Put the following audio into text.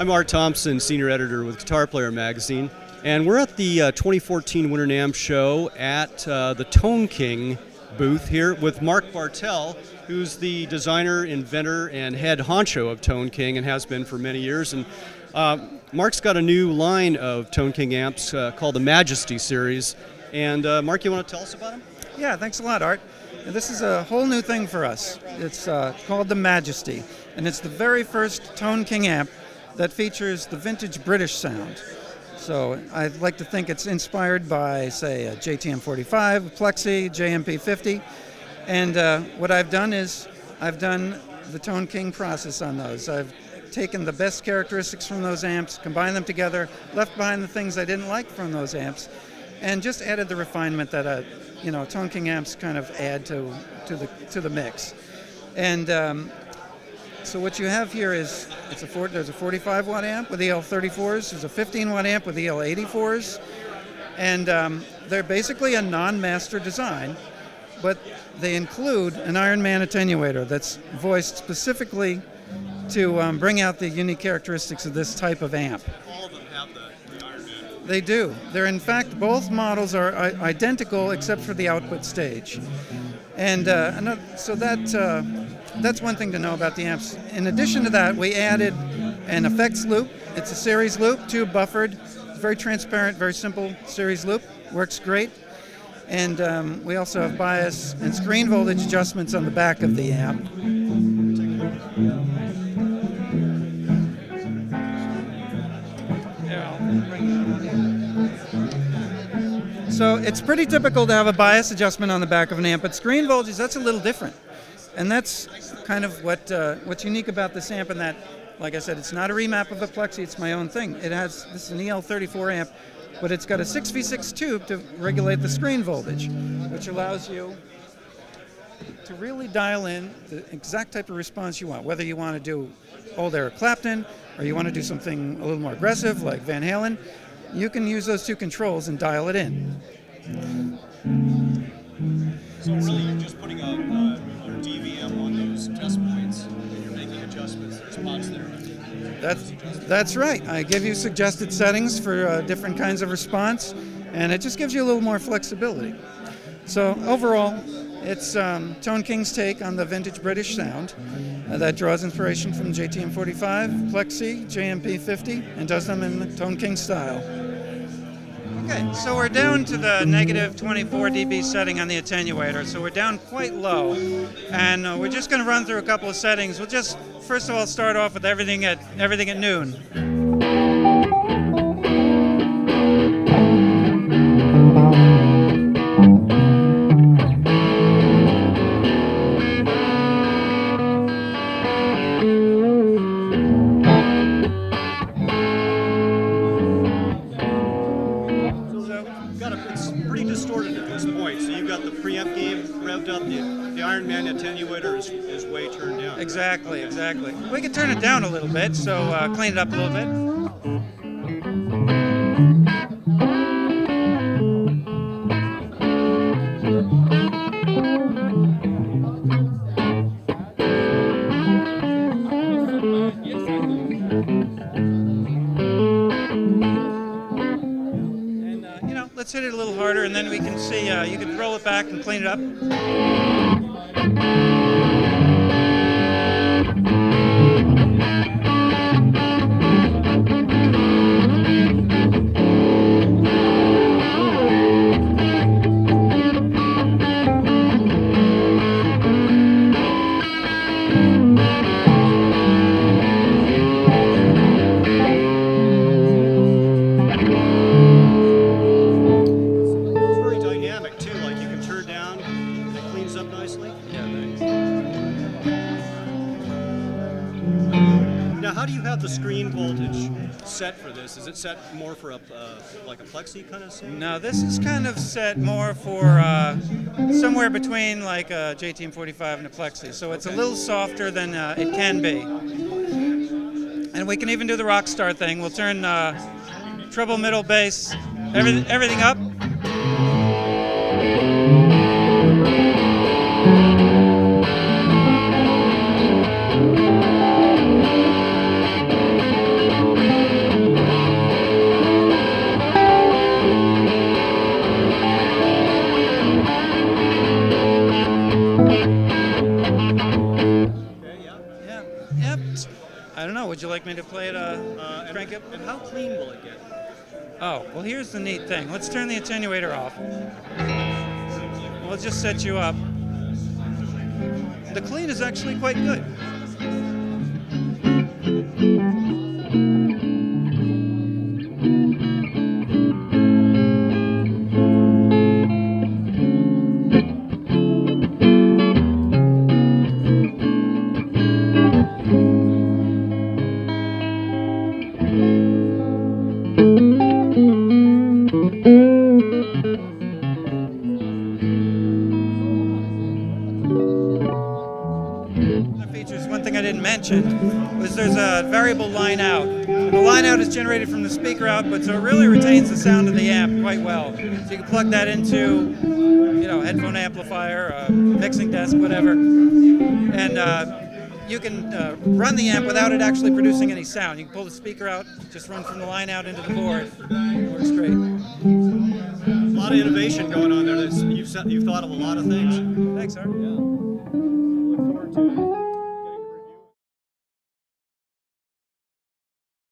I'm Art Thompson, Senior Editor with Guitar Player Magazine, and we're at the 2014 Winter NAMM show at the Tone King booth here with Mark Bartel, who's the designer, inventor, and head honcho of Tone King and has been for many years. And Mark's got a new line of Tone King amps called the Majesty series. And Mark, you want to tell us about them? Yeah, thanks a lot, Art. This is a whole new thing for us. It's called the Majesty, and it's the very first Tone King amp that features the vintage British sound. So I'd like to think it's inspired by, say, a JTM 45, a Plexi, JMP 50. And what I've done is I've done the Tone King process on those. I've taken the best characteristics from those amps, combined them together, left behind the things I didn't like from those amps, and just added the refinement that Tone King amps kind of add to the mix. And so what you have here is there's a 45 watt amp with EL34s, there's a 15 watt amp with EL84s, and they're basically a non-master design, but they include an Iron Man attenuator that's voiced specifically to bring out the unique characteristics of this type of amp. All of them have the Iron Man. They do. They're in fact, both models are identical except for the output stage. And so that's one thing to know about the amps. In addition to that, we added an effects loop. It's a series loop, tube buffered. It's very transparent, very simple series loop. Works great. And we also have bias and screen voltage adjustments on the back of the amp. So it's pretty typical to have a bias adjustment on the back of an amp, but screen voltage, that's a little different. And that's kind of what's unique about this amp, in that, like I said, it's not a remap of a Plexi, it's my own thing. This is an EL34 amp, but it's got a 6v6 tube to regulate the screen voltage, which allows you to really dial in the exact type of response you want, whether you want to do old Eric Clapton, or you want to do something a little more aggressive like Van Halen. You can use those two controls and dial it in. So really you're just putting your DVM on those test points and you're making adjustments. There's spots there. That's right. I give you suggested settings for different kinds of response, and it just gives you a little more flexibility. So overall, it's Tone King's take on the vintage British sound that draws inspiration from JTM 45, Plexi, JMP 50, and does them in the Tone King style. Okay, so we're down to the negative 24 dB setting on the attenuator, so we're down quite low. And we're just going to run through a couple of settings. We'll just, first of all, start off with everything at noon. It's pretty distorted at this point, so you've got the preamp game revved up, the Iron Man attenuator is way turned down. Exactly. We can turn it down a little bit, so clean it up a little bit. Let's hit it a little harder, and then we can see, you can roll it back and clean it up. Now, how do you have the screen voltage set for this? Is it set more for like a Plexi kind of thing? No, this is kind of set more for somewhere between like a JTM 45 and a Plexi. So it's a little softer than it can be. And we can even do the rock star thing. We'll turn treble, middle, bass, everything up. I don't know. Would you like me to play it? Crank it? And how clean will it get? Oh, well, here's the neat thing. Let's turn the attenuator off. We'll just set you up. The clean is actually quite good. One thing I didn't mention was there's a variable line out. The line out is generated from the speaker output, so it really retains the sound of the amp quite well. So you can plug that into, you know, headphone amplifier, mixing desk, whatever, and you can run the amp without it actually producing any sound. You can pull the speaker out, just run from the line out into the board. It works great. A lot of innovation going on there. You've thought of a lot of things. Thanks, sir. Yeah. Look forward to it.